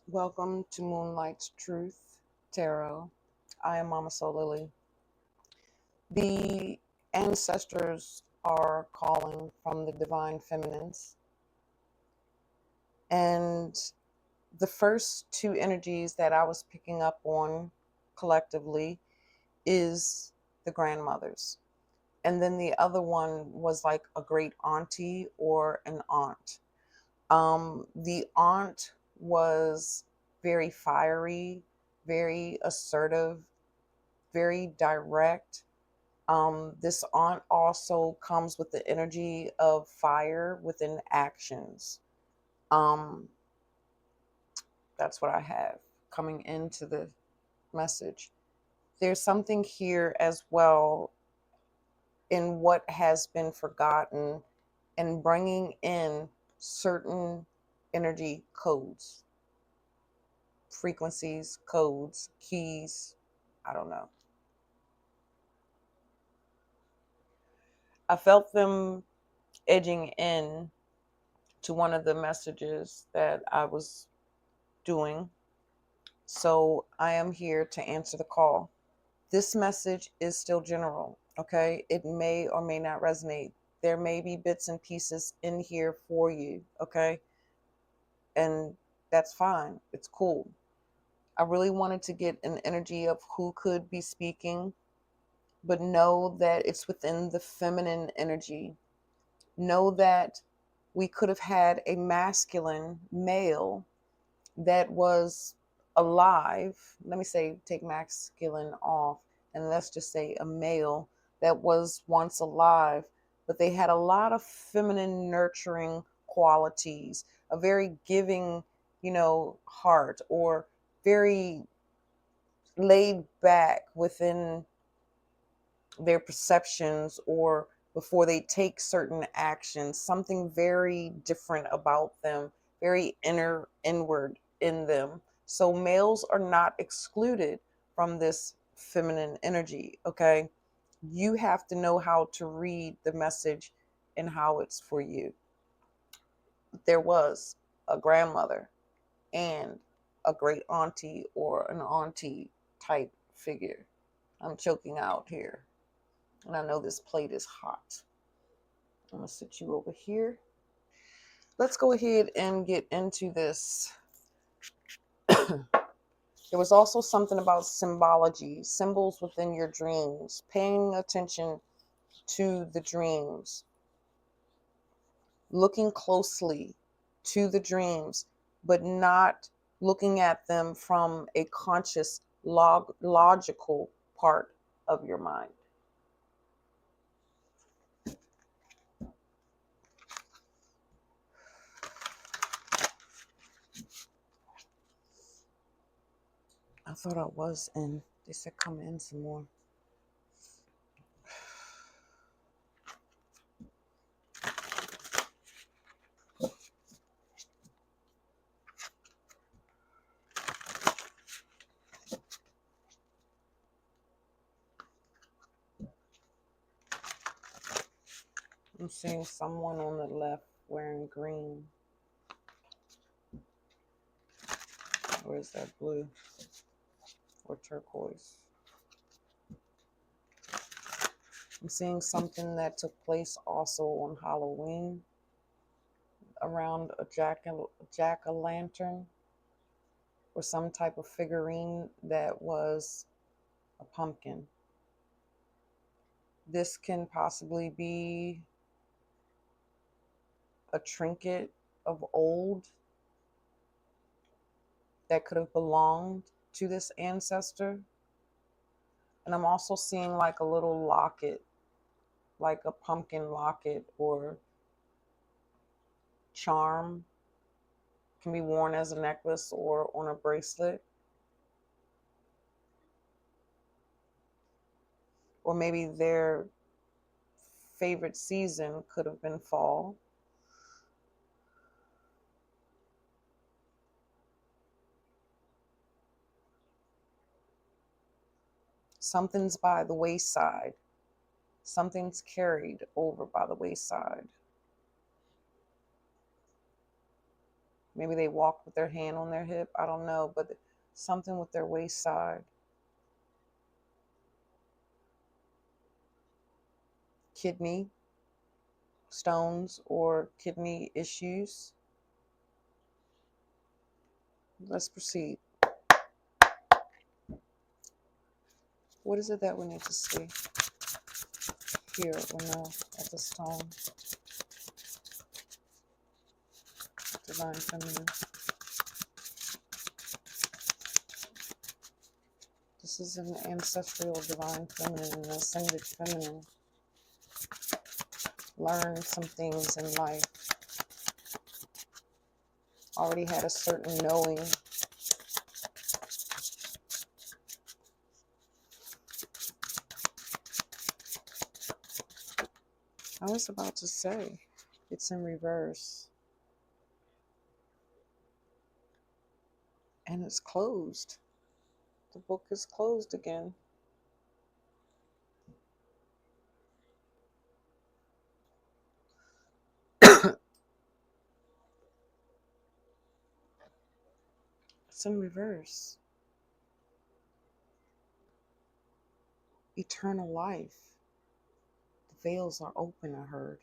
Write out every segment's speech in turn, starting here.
Welcome to Moonlight's Truth Tarot. I am Mama Solily. The ancestors are calling from the divine feminines, and the first two energies that I was picking up on collectively is the grandmothers. And then the other one was like a great auntie or an aunt. The aunt was very fiery, very assertive, very direct. This aunt also comes with the energy of fire within actions. Um, that's what I have coming into the message. There's something here as well in what has been forgotten and bringing in certain energy codes, frequencies, codes, keys. I don't know. I felt them edging in to one of the messages that I was doing. So I am here to answer the call. This message is still general, okay? It may or may not resonate. There may be bits and pieces in here for you, okay? And that's fine. It's cool. I really wanted to get an energy of who could be speaking, but know that it's within the feminine energy. Know that we could have had a masculine male that was alive. Let me say, take masculine off, and let's just say a male that was once alive, but they had a lot of feminine nurturing qualities, a very giving, heart, or very laid back within their perceptions, or before they take certain actions, something very different about them, very inward in them. So males are not excluded from this feminine energy, okay? You have to know how to read the message and how it's for you. There was a grandmother and a great auntie or an auntie type figure. I'm choking out here. And I know this plate is hot. I'm going to sit you over here. Let's go ahead and get into this. There was also something about symbology, symbols within your dreams, paying attention to the dreams, looking closely to the dreams, but not looking at them from a conscious, logical part of your mind. I thought I was in. They said come in some more. I'm seeing someone on the left wearing green. Or is that blue or turquoise? I'm seeing something that took place also on Halloween around a jack-o'-lantern or some type of figurine that was a pumpkin. This can possibly be a trinket of old that could have belonged to this ancestor. And I'm also seeing like a little locket, like a pumpkin locket or charm, can be worn as a necklace or on a bracelet. Or maybe their favorite season could have been fall. Something's by the wayside. Something's carried over by the wayside. Maybe they walk with their hand on their hip. I don't know, but something with their waist side. Kidney stones or kidney issues. Let's proceed. What is it that we need to see here or know at this time? Divine Feminine. This is an ancestral Divine Feminine, an Ascended Feminine. Learn some things in life. Already had a certain knowing. I was about to say, it's in reverse. And it's closed. The book is closed again. It's in reverse. Eternal life. The veils are open, I heard.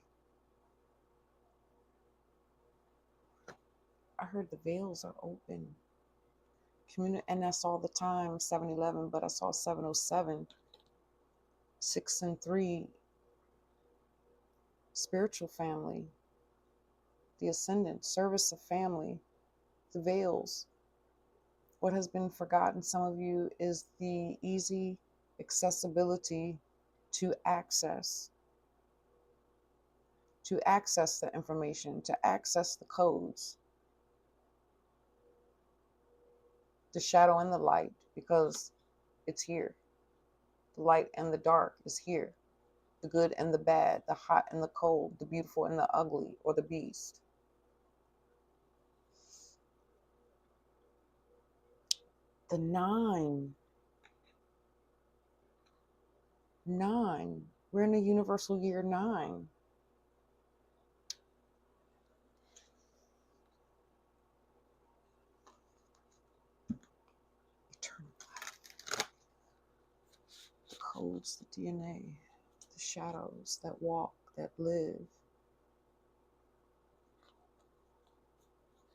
I heard the veils are open. And that's all the time, 7-11, but I saw 707. 6 and 3. Spiritual family. The Ascendant. Service of family. The veils. What has been forgotten, some of you, is the easy accessibility to access the information, to access the codes, the shadow and the light, because it's here. The light and the dark is here. The good and the bad, the hot and the cold, the beautiful and the ugly, or the beast. The 9. 9. We're in the universal year 9. Eternal life. The codes, the DNA, the shadows that walk, that live.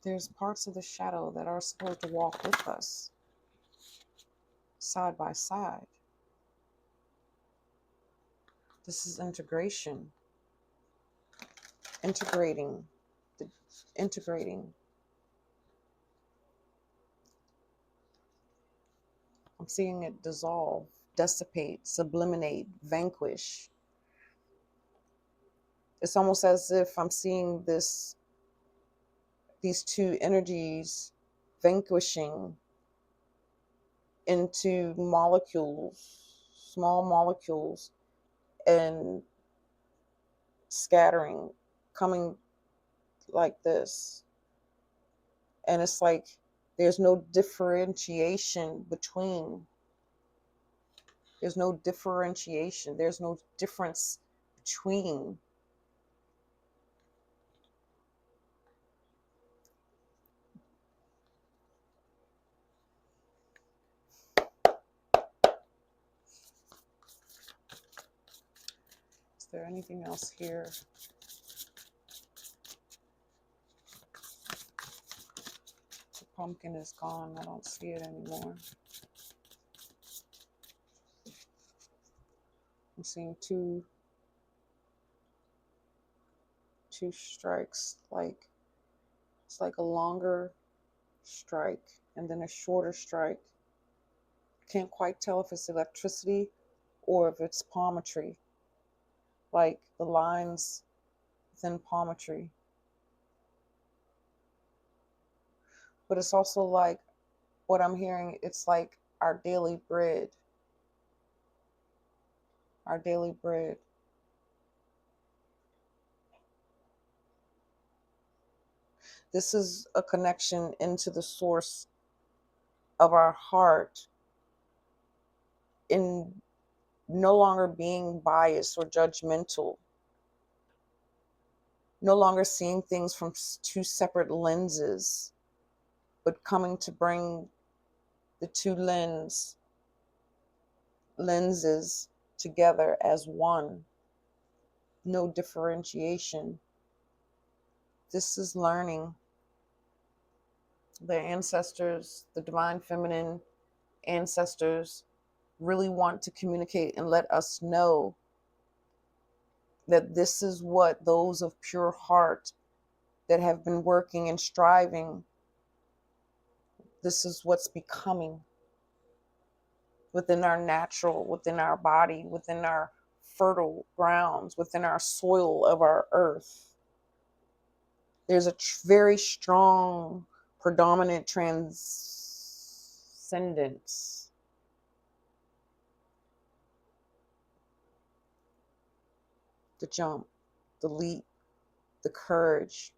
There's parts of the shadow that are supposed to walk with us, side by side. This is integration. Integrating. Integrating. I'm seeing it dissolve, dissipate, subliminate, vanquish. It's almost as if I'm seeing these two energies vanquishing into molecules, small molecules, and scattering, coming like this. And it's like there's no differentiation between. There's no differentiation. There's no difference between. Is there anything else here? The pumpkin is gone. I don't see it anymore. I'm seeing two strikes, like it's like a longer strike and then a shorter strike. Can't quite tell if it's electricity or if it's palmetry, like the lines within palmetry. But it's also like what I'm hearing, it's like our daily bread. Our daily bread. This is a connection into the source of our heart, in no longer being biased or judgmental. No longer seeing things from two separate lenses, but coming to bring the two lenses together as one. No differentiation. This is learning. The ancestors, the divine feminine ancestors, really want to communicate and let us know that this is what those of pure heart that have been working and striving, this is what's becoming within our natural, within our body, within our fertile grounds, within our soil of our earth. There's a very strong, predominant transcendence. The jump, the leap, the courage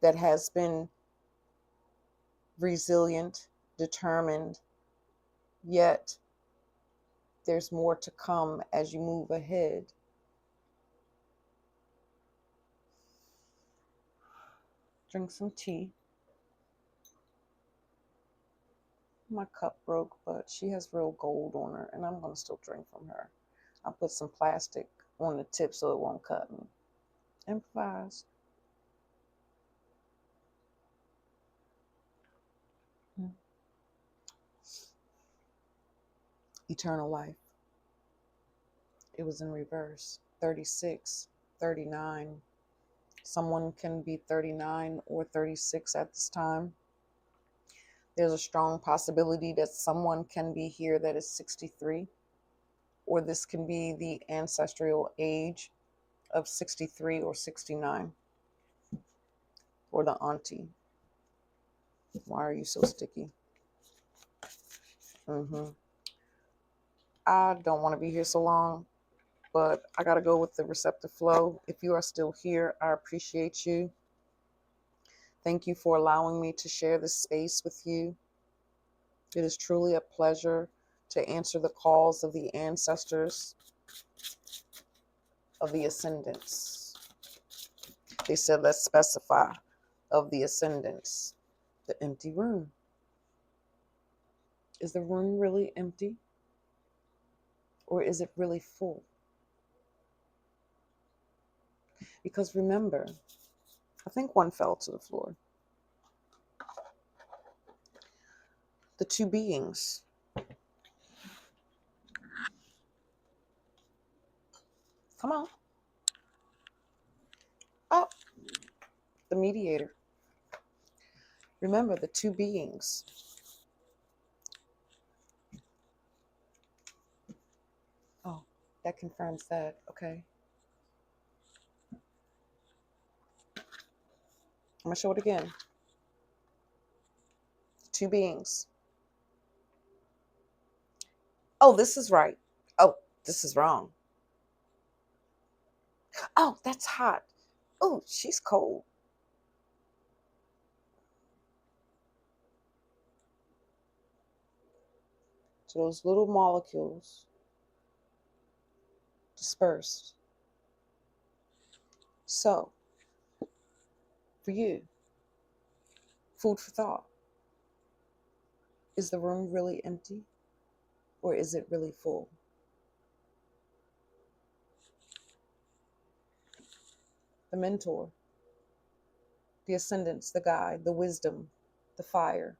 that has been resilient, determined, yet there's more to come as you move ahead. Drink some tea. My cup broke, but she has real gold on her, and I'm going to still drink from her. I'll put some plastic on the tip so it won't cut me. Improvise. Eternal life. It was in reverse. 36, 39. Someone can be 39 or 36 at this time. There's a strong possibility that someone can be here that is 63, or this can be the ancestral age of 63 or 69, or the auntie. Why are you so sticky? I don't want to be here so long, but I got to go with the receptive flow. If you are still here, I appreciate you. Thank you for allowing me to share this space with you. It is truly a pleasure to answer the calls of the ancestors, of the ascendants. They said, let's specify of the ascendants. The empty room. Is the room really empty? Or is it really full? Because remember, I think one fell to the floor. The two beings. Come on. Oh, the mediator. Remember the two beings. Oh, that confirms that. Okay. I'm going to show it again. Two beings. Oh, this is right. Oh, this is wrong. Oh, that's hot. Oh, she's cold. So those little molecules dispersed. So, for you, food for thought. Is the room really empty? Or is it really full? The mentor, the ascendants, the guide, the wisdom, the fire.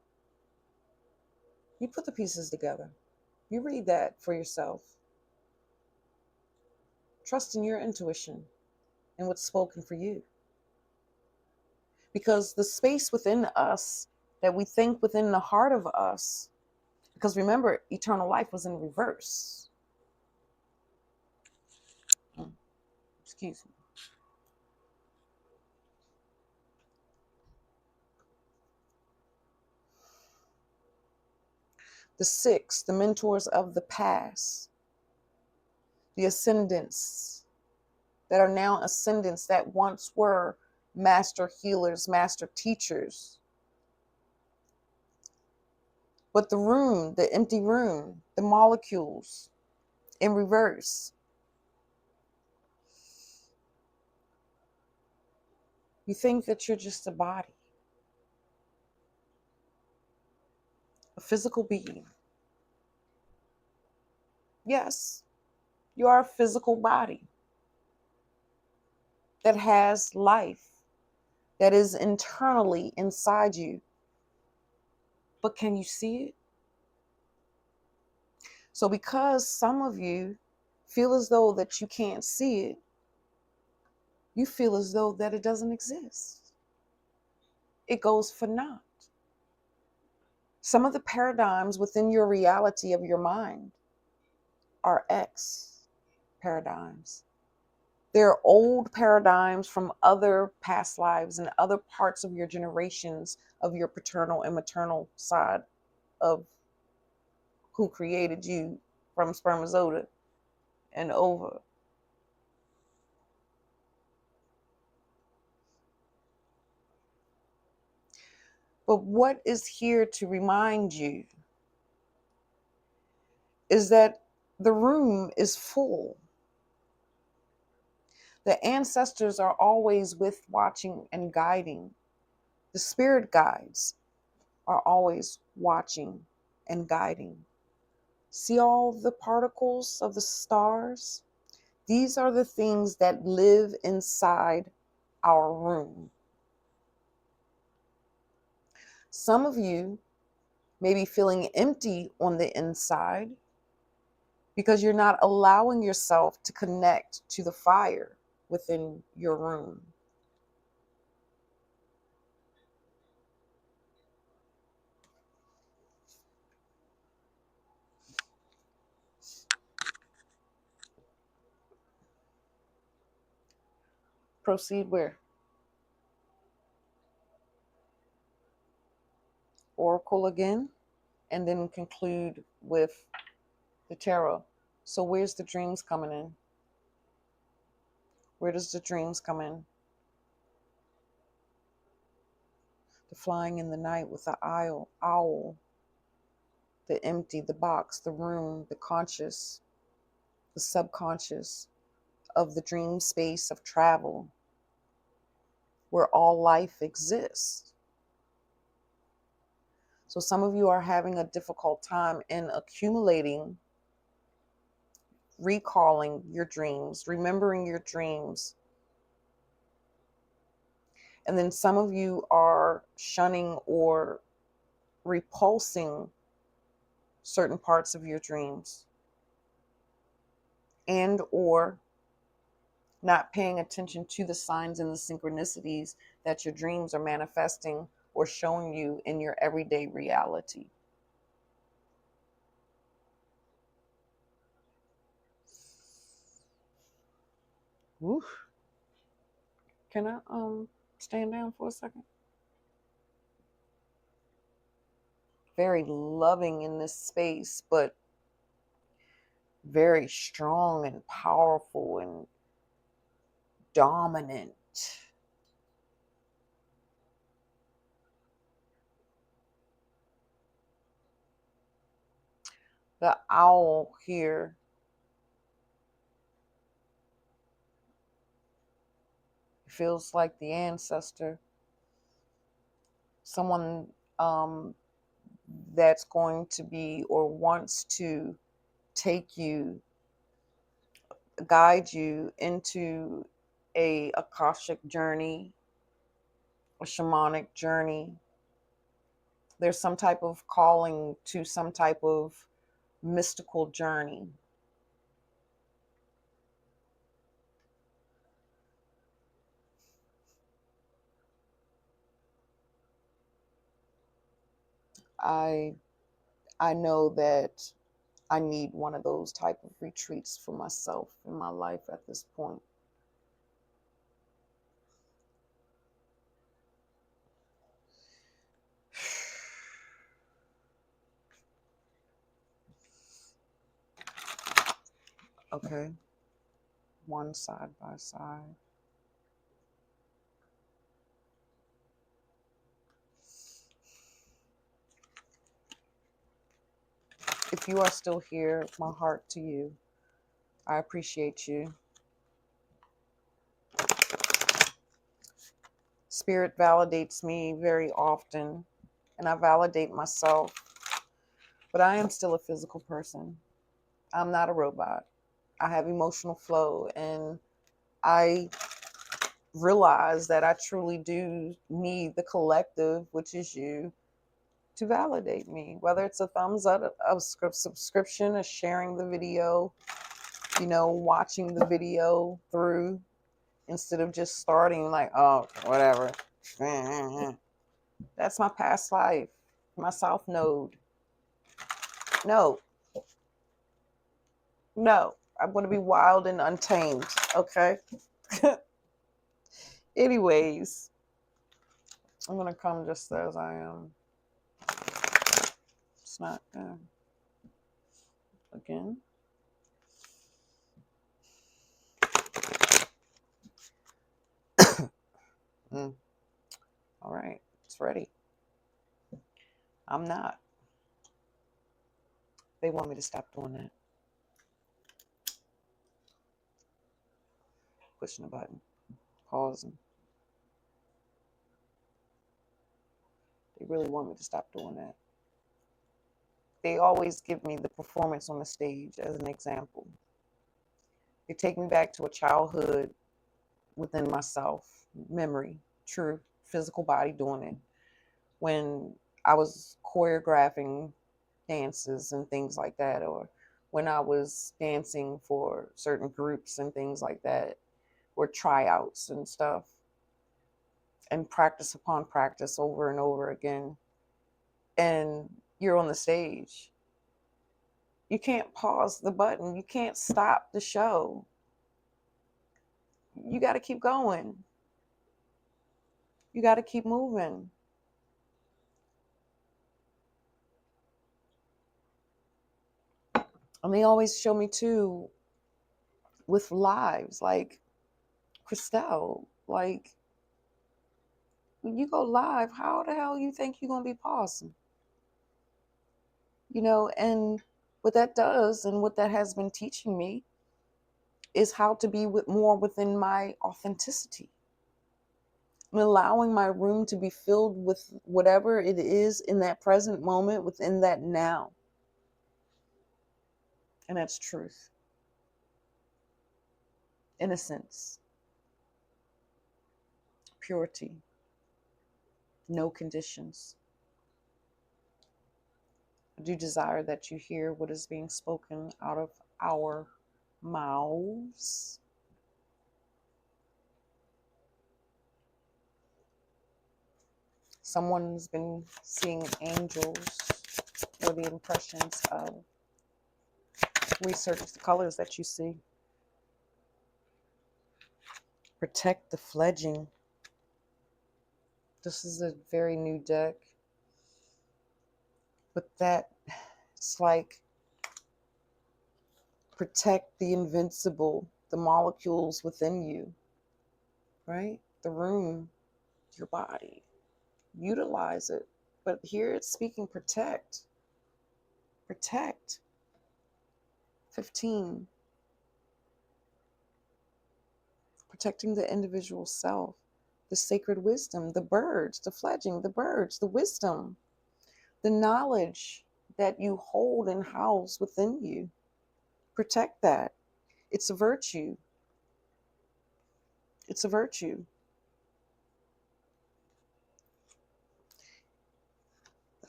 You put the pieces together. You read that for yourself. Trust in your intuition and what's spoken for you. Because the space within us that we think within the heart of us, because remember, eternal life was in reverse. Excuse me. The six, the mentors of the past, the ascendants that are now ascendants that once were master healers, master teachers. But the room, the empty room, the molecules in reverse. You think that you're just a body, a physical being. Yes, you are a physical body that has life, that is internally inside you. But can you see it? So because some of you feel as though that you can't see it, you feel as though that it doesn't exist. It goes for naught. Some of the paradigms within your reality of your mind are X paradigms. They're old paradigms from other past lives and other parts of your generations of your paternal and maternal side of who created you from spermatozoa and over. But what is here to remind you is that the room is full. The ancestors are always with, watching, and guiding. The spirit guides are always watching and guiding. See all the particles of the stars? These are the things that live inside our room. Some of you may be feeling empty on the inside because you're not allowing yourself to connect to the fire within your room. Proceed where? Oracle again, and then conclude with the tarot. So where's the dreams coming in? Where does the dreams come in? The flying in the night with the owl, the empty, the box, the room, the conscious, the subconscious of the dream space of travel where all life exists. So some of you are having a difficult time in accumulating, recalling your dreams, remembering your dreams. And then some of you are shunning or repulsing certain parts of your dreams, and or not paying attention to the signs and the synchronicities that your dreams are manifesting or showing you in your everyday reality. Woo. Can I stand down for a second? Very loving in this space, but very strong and powerful and dominant. The owl here feels like the ancestor, someone that's going to be or wants to take you, guide you into a akashic journey, a shamanic journey. There's some type of calling to some type of mystical journey. I I know that I need one of those type of retreats for myself in my life at this point. Okay, one side by side. If you are still here, my heart to you. I appreciate you. Spirit validates me very often, and I validate myself. But I am still a physical person. I'm not a robot. I have emotional flow, and I realize that I truly do need the collective, which is you, to validate me. Whether it's a thumbs up, a subscription, a sharing the video, watching the video through instead of just starting like, oh, whatever. That's my past life, my South Node. No, no, I'm going to be wild and untamed. Okay. Anyways, I'm going to come just as I am. It's not, again. All right, it's ready. I'm not. They want me to stop doing that. Pushing the button, pausing. They really want me to stop doing that. They always give me the performance on the stage as an example. They take me back to a childhood within myself, memory, true physical body doing it. When I was choreographing dances and things like that, or when I was dancing for certain groups and things like that, or tryouts and stuff, and practice upon practice over and over again. And you're on the stage. You can't pause the button. You can't stop the show. You got to keep going. You got to keep moving. And they always show me too with lives like Christelle, like when you go live, how the hell you think you're going to be pausing? And what that does and what that has been teaching me is how to be more within my authenticity. I'm allowing my room to be filled with whatever it is in that present moment, within that now. And that's truth. Innocence. Purity. No conditions. I do desire that you hear what is being spoken out of our mouths. Someone's been seeing angels or the impressions of. Research the colors that you see. Protect the fledging. This is a very new deck. But it's like protect the invincible, the molecules within you, right? The room, your body. Utilize it. But here it's speaking protect. Protect. 15. Protecting the individual self, the sacred wisdom, the birds, the fledging, the birds, the wisdom, the knowledge that you hold and house within you. Protect that. It's a virtue. It's a virtue.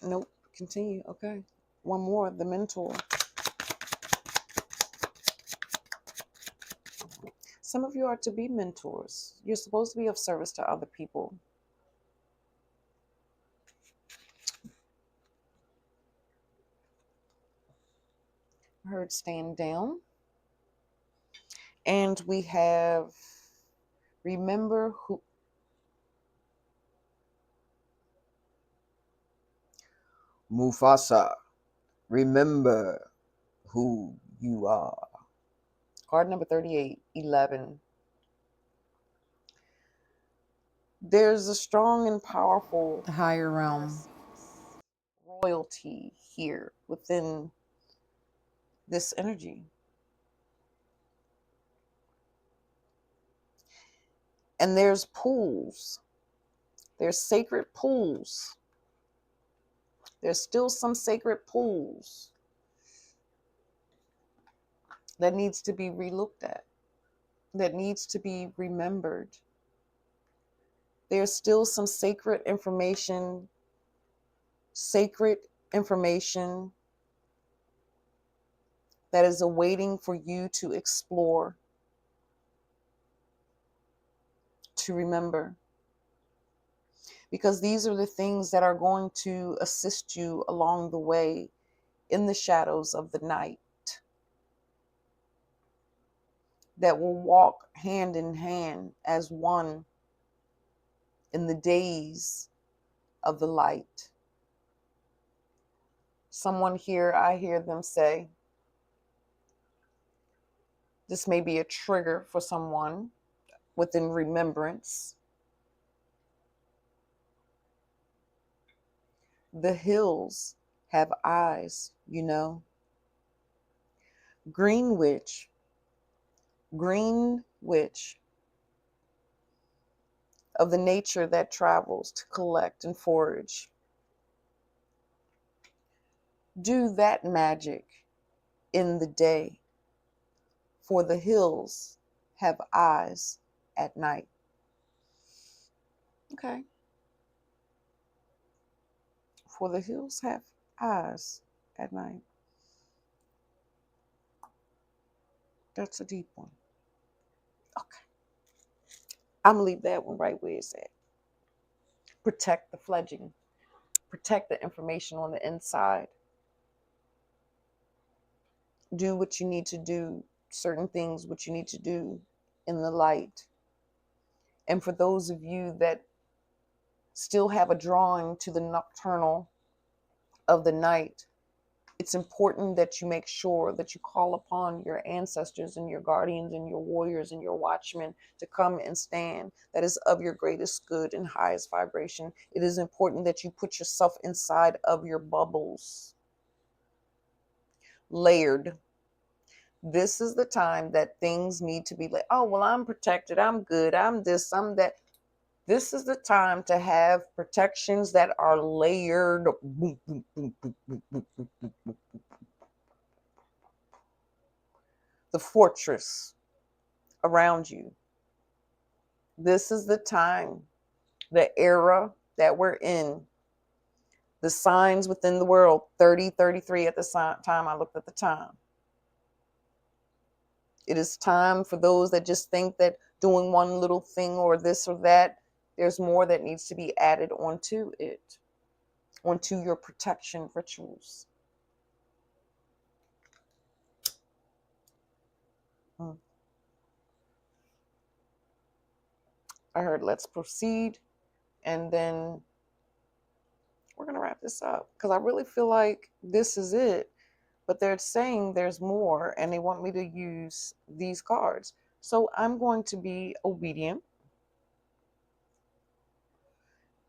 Nope. Continue. Okay. One more. The mentor. Some of you are to be mentors. You're supposed to be of service to other people. I heard stand down. And we have remember who. Mufasa, remember who you are. Card number 38, 11. There's a strong and powerful higher realm royalty here within this energy. And there's pools There's sacred pools. There's still some sacred pools that needs to be relooked at, that needs to be remembered. There's still some sacred information that is awaiting for you to explore, to remember. Because these are the things that are going to assist you along the way in the shadows of the night, that will walk hand in hand as one in the days of the light. Someone here, I hear them say, this may be a trigger for someone within remembrance. The hills have eyes, you know. Greenwich, of the nature that travels to collect and forage. Do that magic in the day, for the hills have eyes at night. Okay. For the hills have eyes at night. That's a deep one. Okay. I'm going to leave that one right where it's at. Protect the fledging. Protect the information on the inside. Do what you need to do, certain things, what you need to do in the light. And for those of you that still have a drawing to the nocturnal of the night, it's important that you make sure that you call upon your ancestors and your guardians and your warriors and your watchmen to come and stand. That is of your greatest good and highest vibration. It is important that you put yourself inside of your bubbles, layered. This is the time that things need to be like, oh, well, I'm protected, I'm good, I'm this, I'm that. This is the time to have protections that are layered. The fortress around you. This is the time, the era that we're in. The signs within the world, 3033 at the time I looked at the time. It is time for those that just think that doing one little thing or this or that, there's more that needs to be added onto it, onto your protection rituals. I heard let's proceed, and then we're going to wrap this up because I really feel like this is it. But they're saying there's more and they want me to use these cards. So I'm going to be obedient.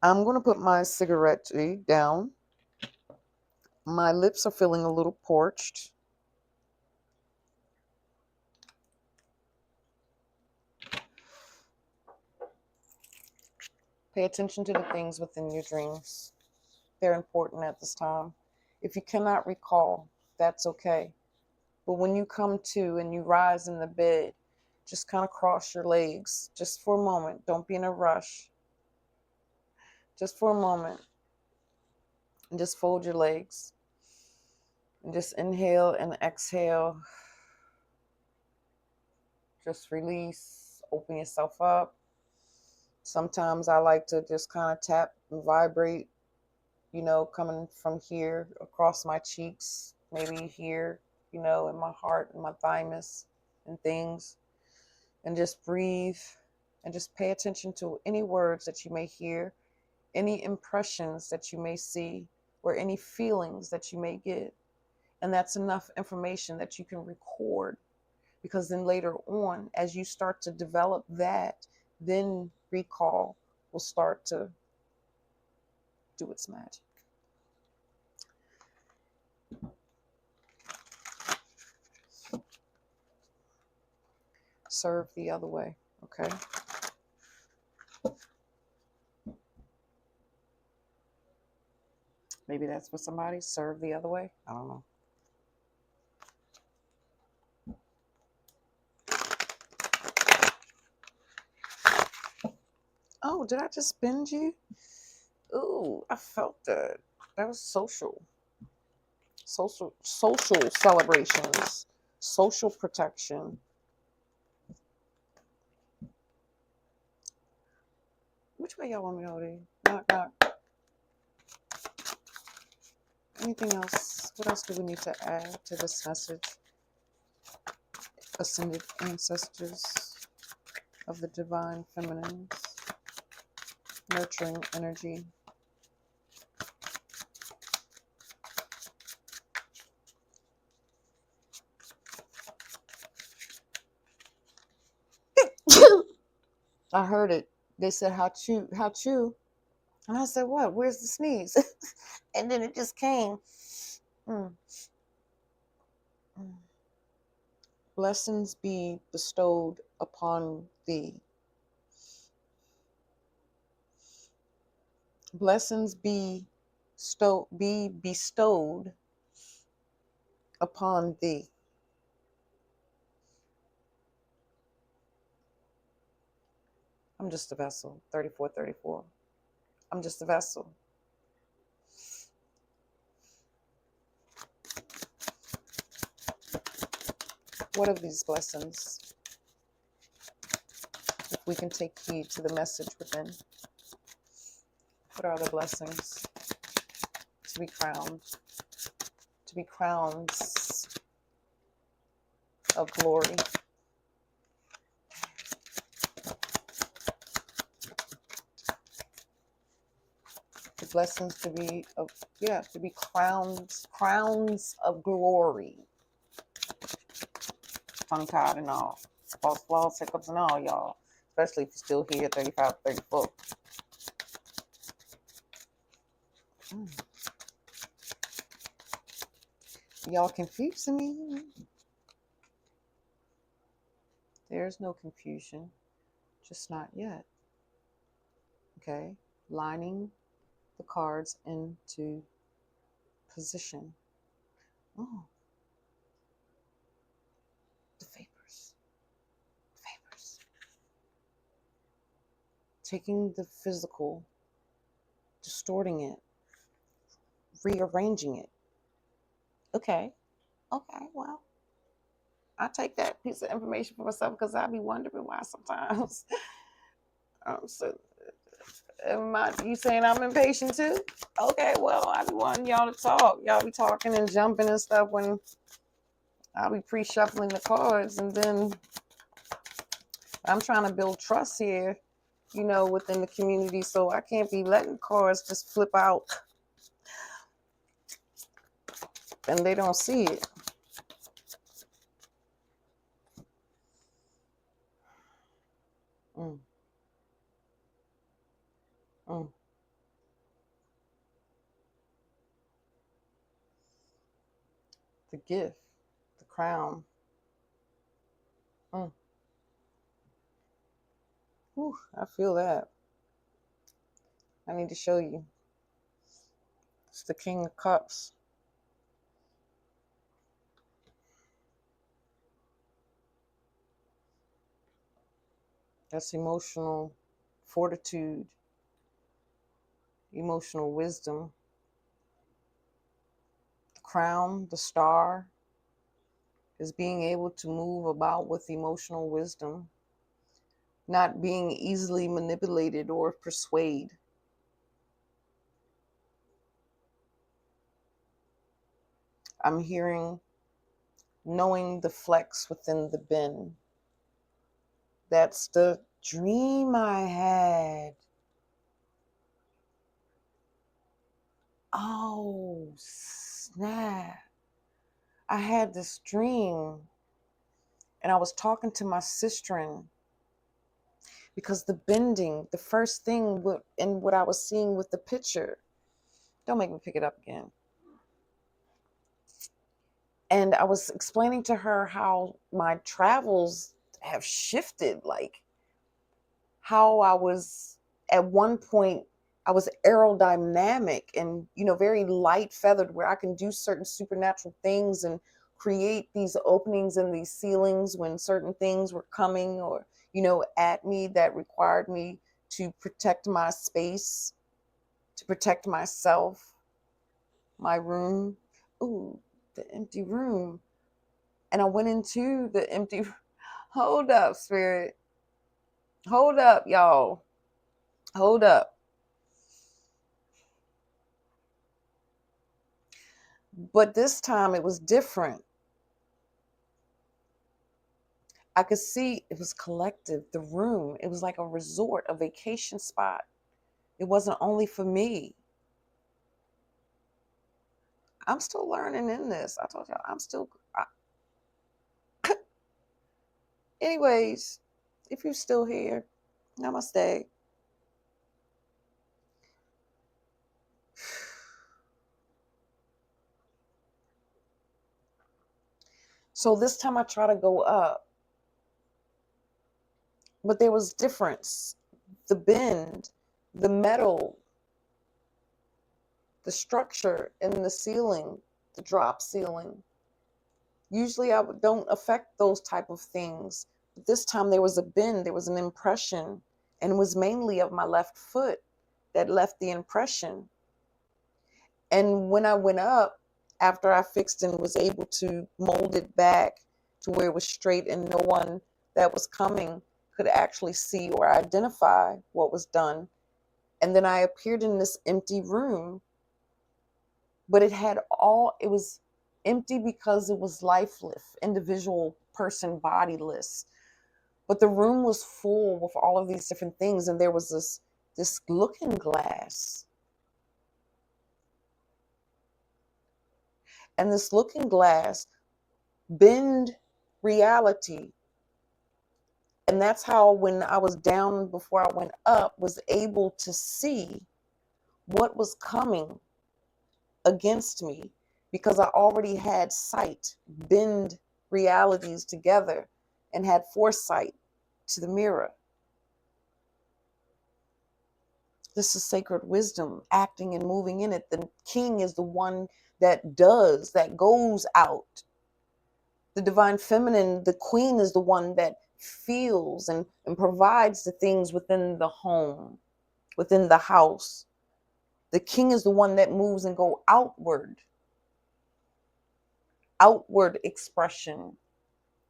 I'm going to put my cigarette down. My lips are feeling a little parched. Pay attention to the things within your dreams. They're important at this time. If you cannot recall, that's okay. But when you come to and you rise in the bed, just kind of cross your legs just for a moment. Don't be in a rush. Just for a moment. And just fold your legs. And just inhale and exhale. Just release. Open yourself up. Sometimes I like to just kind of tap and vibrate, coming from here across my cheeks, maybe here, in my heart and my thymus and things. And just breathe and just pay attention to any words that you may hear, any impressions that you may see, or any feelings that you may get. And that's enough information that you can record, because then later on, as you start to develop that, then recall will start to do its magic. Serve the other way, okay? Maybe that's what somebody served the other way. I don't know. Oh, did I just binge you? Ooh, I felt that. That was social. Social celebrations. Social protection. Which way y'all want me to go? Knock, knock. Anything else? What else do we need to add to this message? Ascended ancestors of the divine feminines. Nurturing energy. I heard it. They said, how chew, how chew. And I said, what? Where's the sneeze? And then it just came. Mm. Mm. Blessings be bestowed upon thee. Blessings be bestowed upon thee. I'm just a vessel. 3434. I'm just a vessel. What are these blessings? If we can take heed to the message within. What are the blessings? To be crowned. To be crowns of glory. The blessings to be crowns of glory. Tongue tied and all. False flaws, hiccups and all, y'all. Especially if you're still here, 35, 34. Y'all confusing me. There's no confusion. Just not yet. Okay? Lining the cards into position. Oh. The vapors. Vapors. Taking the physical, distorting it, rearranging it. Okay. Okay, well, I take that piece of information for myself because I be wondering why sometimes. So, you saying I'm impatient too? Okay, well, I be wanting y'all to talk. Y'all be talking and jumping and stuff when I'll be pre-shuffling the cards, and then I'm trying to build trust here, within the community. So I can't be letting cards just flip out and they don't see it. Mm. Mm. The gift, the crown. Mm. Whew, I feel that. I need to show you. It's the King of Cups. That's emotional fortitude, emotional wisdom. The crown, the star, is being able to move about with emotional wisdom, not being easily manipulated or persuaded. I'm hearing knowing the flex within the bin. That's the dream I had. Oh, snap. I had this dream and I was talking to my sister because the bending, the first thing in what I was seeing with the picture, don't make me pick it up again. And I was explaining to her how my travels have shifted, like how I was at one point I was aerodynamic and, very light feathered, where I can do certain supernatural things and create these openings in these ceilings when certain things were coming or, at me, that required me to protect my space, to protect myself, my room. Ooh, the empty room. And I went into the empty. Hold up, spirit. Hold up, y'all. Hold up. But this time it was different. I could see it was collective, the room. It was like a resort, a vacation spot. It wasn't only for me. I'm still learning in this. I told y'all, anyways, if you're still here, namaste. So this time I try to go up, but there was difference. The bend, the metal, the structure in the ceiling, the drop ceiling. Usually I don't affect those type of things. But this time there was a bend, there was an impression, and it was mainly of my left foot that left the impression. And when I went up, after I fixed and was able to mold it back to where it was straight and no one that was coming could actually see or identify what was done. And then I appeared in this empty room, but it was empty because it was lifeless, individual person, bodiless. But the room was full with all of these different things. And there was this looking glass. And this looking glass bend reality. And that's how, when I was down before I went up, was able to see what was coming against me, because I already had sight, bend realities together, and had foresight to the mirror. This is sacred wisdom, acting and moving in it. The king is the one that goes out. The divine feminine, the queen, is the one that feels and provides the things within the home, within the house. The king is the one that moves and go outward expression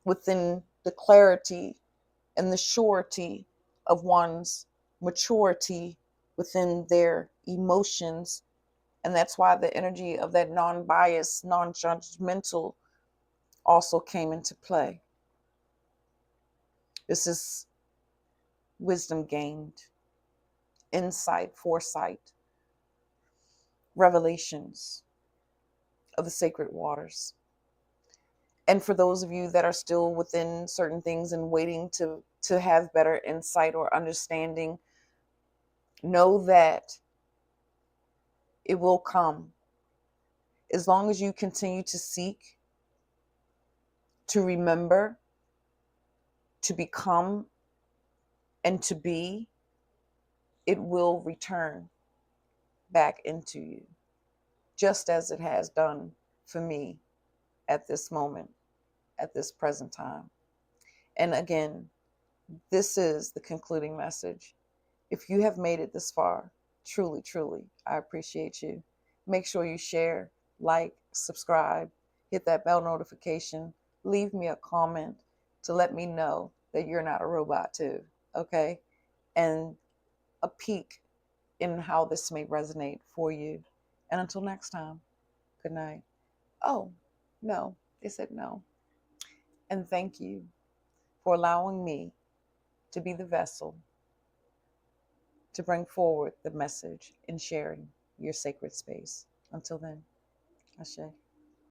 within the clarity and the surety of one's maturity within their emotions. And that's why the energy of that non-biased, non-judgmental also came into play. This is wisdom gained, insight, foresight, revelations of the sacred waters. And for those of you that are still within certain things and waiting to have better insight or understanding, know that it will come. As long as you continue to seek, to remember, to become, and to be, it will return back into you, just as it has done for me at this moment, at this present time. And again, this is the concluding message. If you have made it this far, truly, truly, I appreciate you. Make sure you share, like, subscribe, hit that bell notification, leave me a comment to let me know that you're not a robot too, okay? And a peek in how this may resonate for you. And until next time, good night. Oh, no, they said no. And thank you for allowing me to be the vessel to bring forward the message in sharing your sacred space. Until then, Ashe.